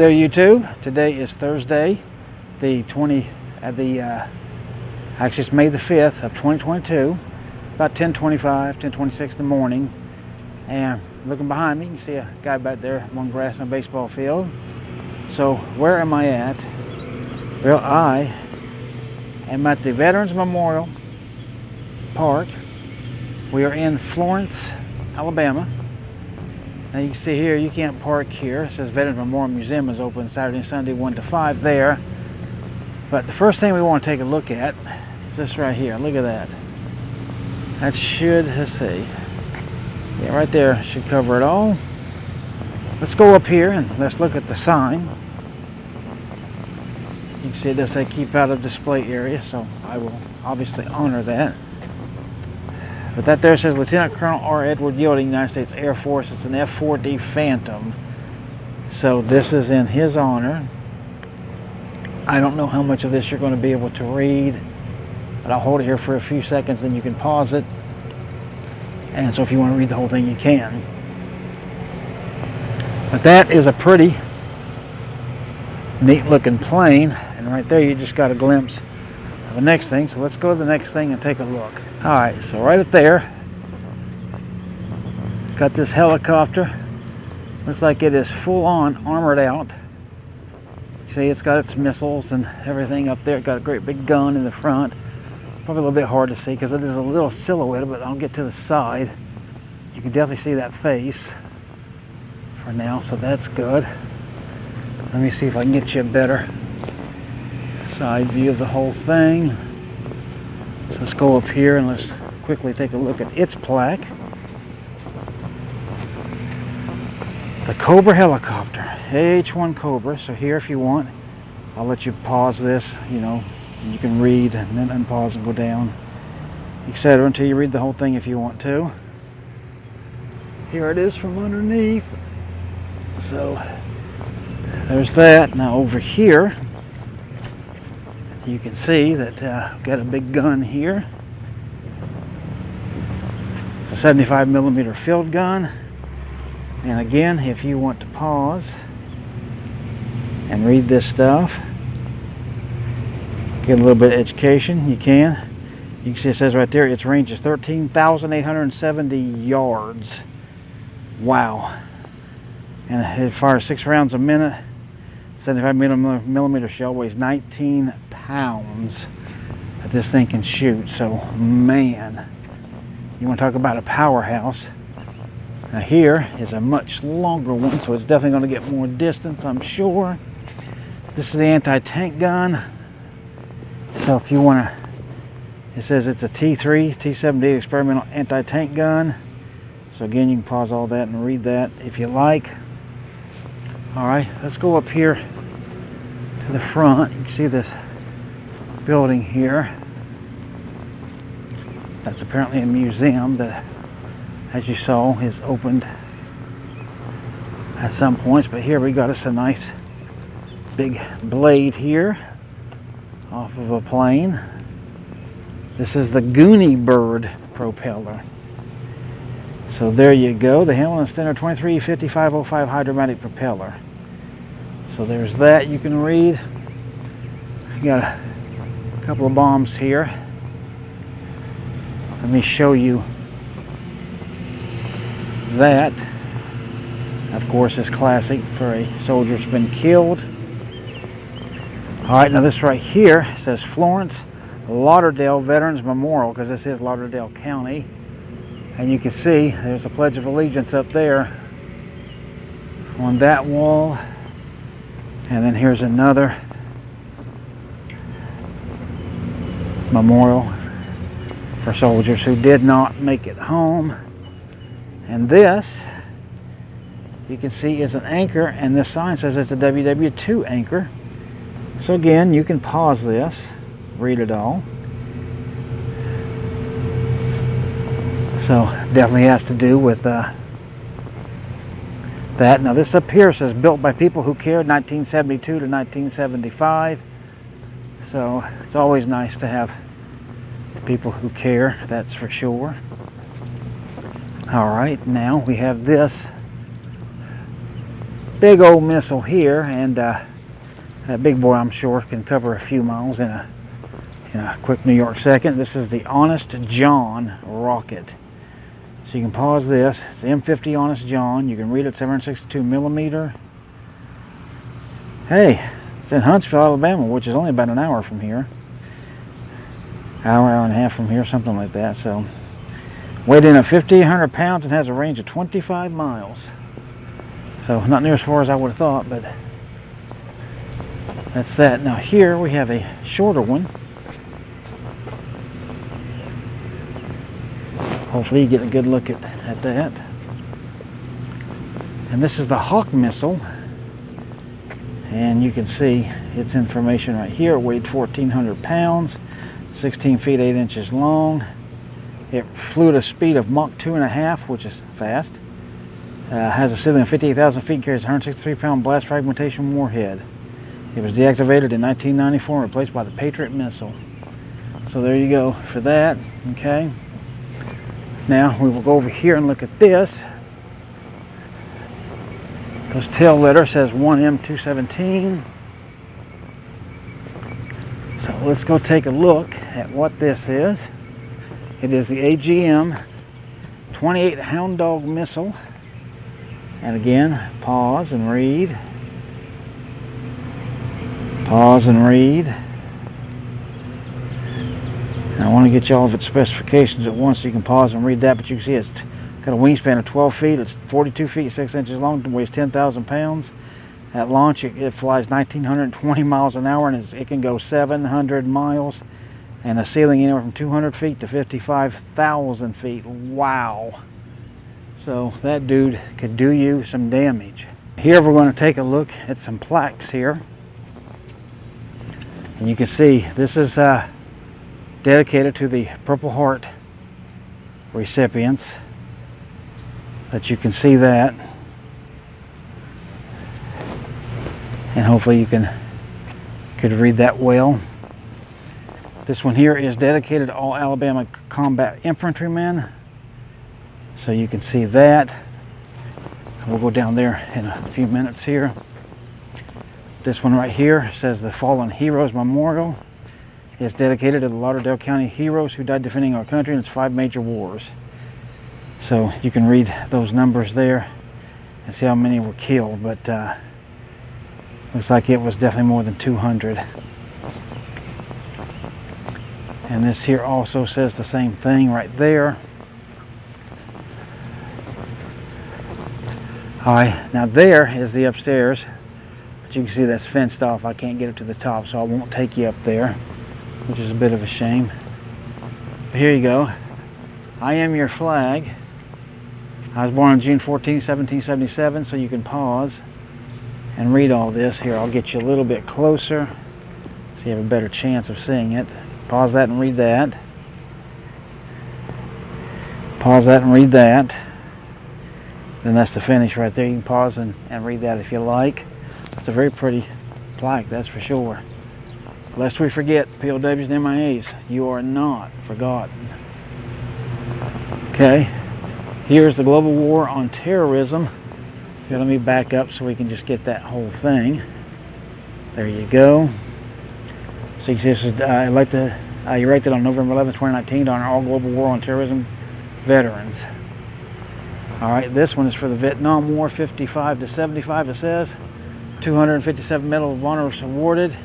There, YouTube. Today is Thursday, the actually it's May the 5th of 2022, about 10:25, 10:26 in the morning. And looking behind me, you can see a guy back there mowing grass on a baseball field. So where am I at? Well, I am at the Veterans Memorial Park. We are in Florence, Alabama. Now you can see here, you can't park here. It says Veterans Memorial Museum is open Saturday and Sunday 1 to 5 there. But the first thing we want to take a look at is this right here. Look at that. That should, let's see. Yeah, right there should cover it all. Let's go up here and let's look at the sign. You can see it does say keep out of display area, so I will obviously honor that. But that there says Lieutenant Colonel R. Edward Yielding, United States Air Force. It's an F-4D Phantom. So this is in his honor. I don't know how much of this you're going to be able to read, but I'll hold it here for a few seconds and you can pause it. And so if you want to read the whole thing, you can. But that is a pretty neat looking plane. And right there you just got a glimpse of the next thing. So let's go to the next thing and take a look. Alright, so right up there, got this helicopter. Looks like it is full on armored out. See, it's got its missiles and everything up there. It's got a great big gun in the front. Probably a little bit hard to see because it is a little silhouette, but I'll get to the side. You can definitely see that face for now, so that's good. Let me see if I can get you a better side view of the whole thing. So let's go up here and let's quickly take a look at its plaque. The Cobra helicopter, H-1 Cobra. So here, if you want, I'll let you pause this, you know, and you can read and then unpause and go down, etc. until you read the whole thing if you want to. Here it is from underneath. So there's that. Now over here, you can see that I've got a big gun here. It's a 75 millimeter field gun. And again, if you want to pause and read this stuff, get a little bit of education, you can. You can see it says right there, its range is 13,870 yards. Wow. And it fires 6 rounds a minute. 75 millimeter shell weighs 19 pounds that this thing can shoot. So man, you want to talk about a powerhouse. Now here is a much longer one, so it's definitely going to get more distance, I'm sure. This is the anti-tank gun. So if you want to, it says it's a T3 T-78 experimental anti-tank gun. So again, you can pause all that and read that if you like. Alright, let's go up here to the front. You can see this building here. That's apparently a museum that, as you saw, is opened at some points. But here we got us a nice big blade here off of a plane. This is the Goonie Bird propeller. So there you go, the Hamilton Standard 235505 hydromatic propeller. So there's that you can read. I got a couple of bombs here. Let me show you that. Of course, is classic for a soldier that's been killed. Alright, now this right here says Florence Lauderdale Veterans Memorial, because this is Lauderdale County. And you can see there's a Pledge of Allegiance up there on that wall. And then here's another memorial for soldiers who did not make it home. And this, you can see, is an anchor, and this sign says it's a WW2 anchor. So again, you can pause this, read it all. So definitely has to do with that. Now this up here says built by people who cared, 1972 to 1975. So it's always nice to have people who care, that's for sure. All right, now we have this big old missile here, and that big boy, I'm sure, can cover a few miles in a quick New York second. This is the Honest John rocket. So you can pause this. It's M50 Honest John. You can read it, 762 millimeter. Hey, it's in Huntsville, Alabama, which is only about an hour from here. Hour and a half from here, something like that. So, weighed in at 1,500 pounds and has a range of 25 miles. So, not near as far as I would have thought, but that's that. Now here we have a shorter one. Hopefully you get a good look at that. And this is the Hawk missile. And you can see its information right here. It weighed 1,400 pounds, 16 feet 8 inches long. It flew at a speed of Mach 2.5, which is fast. Has a ceiling of 58,000 feet, carries a 163-pound blast fragmentation warhead. It was deactivated in 1994 and replaced by the Patriot missile. So there you go for that. Okay. Now we will go over here and look at this. This tail letter says 1M217. So let's go take a look at what this is. It is the AGM 28 Hound Dog missile. And again, pause and read. Pause and read. And I want to get you all of its specifications at once so you can pause and read that, but you can see it's got a wingspan of 12 feet, it's 42 feet 6 inches long, it weighs 10,000 pounds. At launch it flies 1,920 miles an hour, and it can go 700 miles, and a ceiling anywhere from 200 feet to 55,000 feet. Wow. So that dude could do you some damage. Here we're going to take a look at some plaques here. And you can see this is dedicated to the Purple Heart recipients. That you can see that. And hopefully you could read that well. This one here is dedicated to all Alabama combat infantrymen. So you can see that. We'll go down there in a few minutes here. This one right here says the Fallen Heroes Memorial. It's dedicated to the Lauderdale County heroes who died defending our country in its 5 major wars. So you can read those numbers there and see how many were killed, but looks like it was definitely more than 200. And this here also says the same thing right there. Alright, now there is the upstairs, but you can see that's fenced off. I can't get it to the top, so I won't take you up there, which is a bit of a shame. But here you go. I am your flag. I was born on June 14, 1777, so you can pause and read all this. Here, I'll get you a little bit closer so you have a better chance of seeing it. Pause that and read that. Pause that and read that. Then that's the finish right there. You can pause and read that if you like. It's a very pretty plaque, that's for sure. Lest we forget, POWs and MIAs, you are not forgotten. Okay, here's the Global War on Terrorism. Here, let me back up so we can just get that whole thing. There you go. So you see this is erected on November 11, 2019 to honor all Global War on Terrorism veterans. Alright, this one is for the Vietnam War, 55 to 75, it says. 257 Medal of Honor awarded.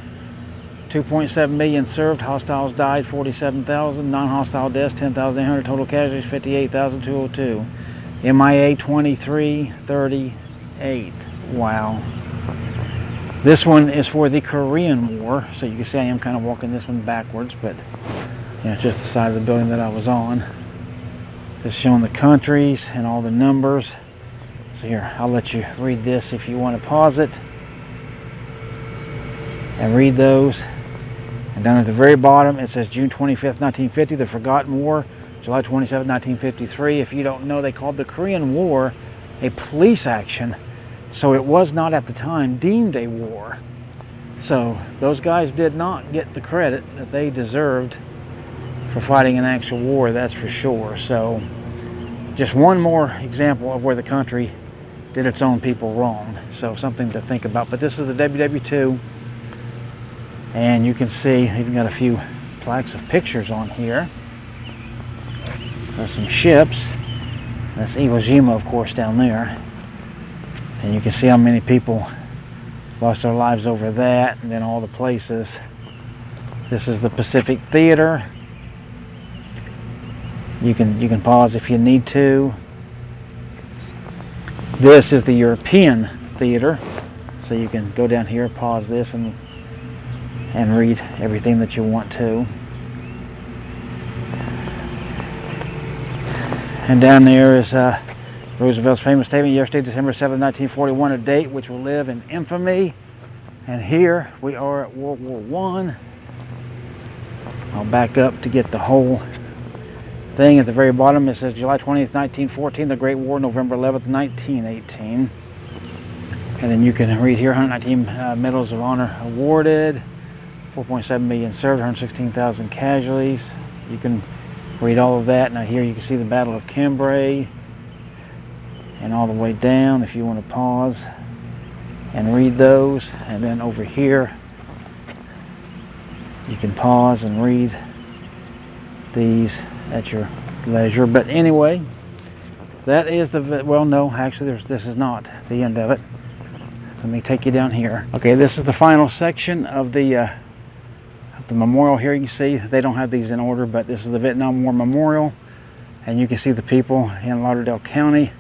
2.7 million served, hostiles died 47,000, non-hostile deaths 10,800, total casualties 58,202. MIA 2338. Wow. This one is for the Korean War, so you can see I am kind of walking this one backwards, but it's just the side of the building that I was on. It's showing the countries and all the numbers. So here, I'll let you read this if you want to pause it and read those. And down at the very bottom it says June 25th, 1950, the Forgotten War. July 27th, 1953. If you don't know, they called the Korean War a police action, so it was not at the time deemed a war. So those guys did not get the credit that they deserved for fighting an actual war, that's for sure. So just one more example of where the country did its own people wrong. So something to think about. But this is the WW2, and you can see even got a few plaques of pictures on here. There's some ships. That's Iwo Jima, of course, down there. And you can see how many people lost their lives over that, and then all the places. This is the Pacific Theater. You can pause if you need to. This is the European Theater, so you can go down here, pause this, and read everything that you want to. And down there is Roosevelt's famous statement, yesterday, December 7, 1941, a date which will live in infamy. And here we are at World War I. I'll back up to get the whole thing. At the very bottom it says July 20th, 1914, the Great War, November 11th, 1918. And then you can read here, 119 Medals of Honor awarded, 4.7 million served, 116,000 casualties. You can read all of that. Now here you can see the Battle of Cambrai, and all the way down if you want to pause and read those. And then over here you can pause and read these at your leisure. But anyway, that is the, well, no, actually this is not the end of it. Let me take you down here. Okay, this is the final section of the memorial here. You can see they don't have these in order, but this is the Vietnam War Memorial, and you can see the people in Lauderdale County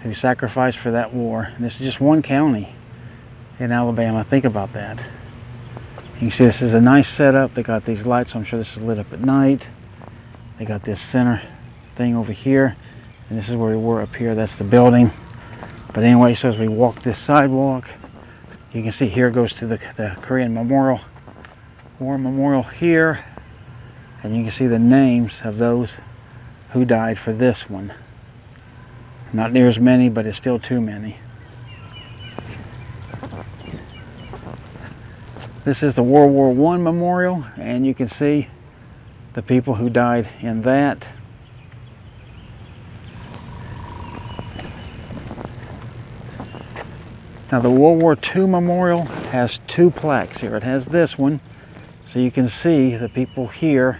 who sacrificed for that war. And this is just one county in Alabama. Think about that. You can see this is a nice setup. They got these lights, so I'm sure this is lit up at night. They got this center thing over here, and this is where we were up here. That's the building. But anyway, so as we walk this sidewalk, you can see here goes to the Korean Memorial, War Memorial here, and you can see the names of those who died for this one. Not near as many, but it's still too many. This is the World War I Memorial, and you can see the people who died in that. Now the World War II Memorial has two plaques here. It has this one, so you can see the people here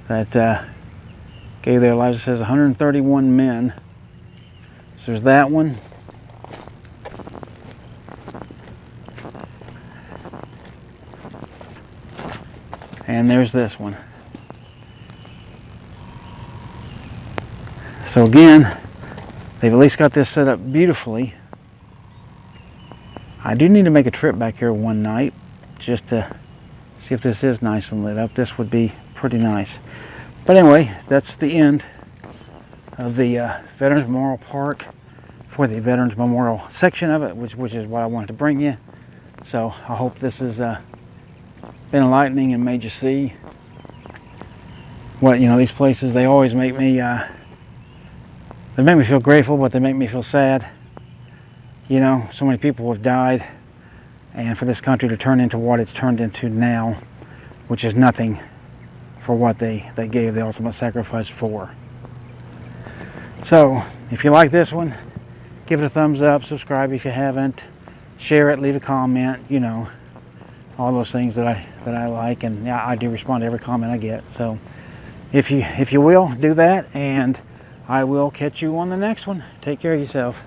that gave their lives. It says 131 men. So there's that one. And there's this one. So again, they've at least got this set up beautifully. I do need to make a trip back here one night just to see if this is nice and lit up. This would be pretty nice. But anyway, that's the end of the Veterans Memorial Park for the Veterans Memorial section of it, which is what I wanted to bring you. So I hope this has been enlightening and made you see what, you know, these places, they always make me they make me feel grateful, but they make me feel sad. You know, so many people have died, and for this country to turn into what it's turned into now, which is nothing for what they gave the ultimate sacrifice for. So if you like this one, give it a thumbs up, subscribe if you haven't, share it, leave a comment, you know, all those things that I like. And yeah, I do respond to every comment I get. So if you will, do that, and I will catch you on the next one. Take care of yourself.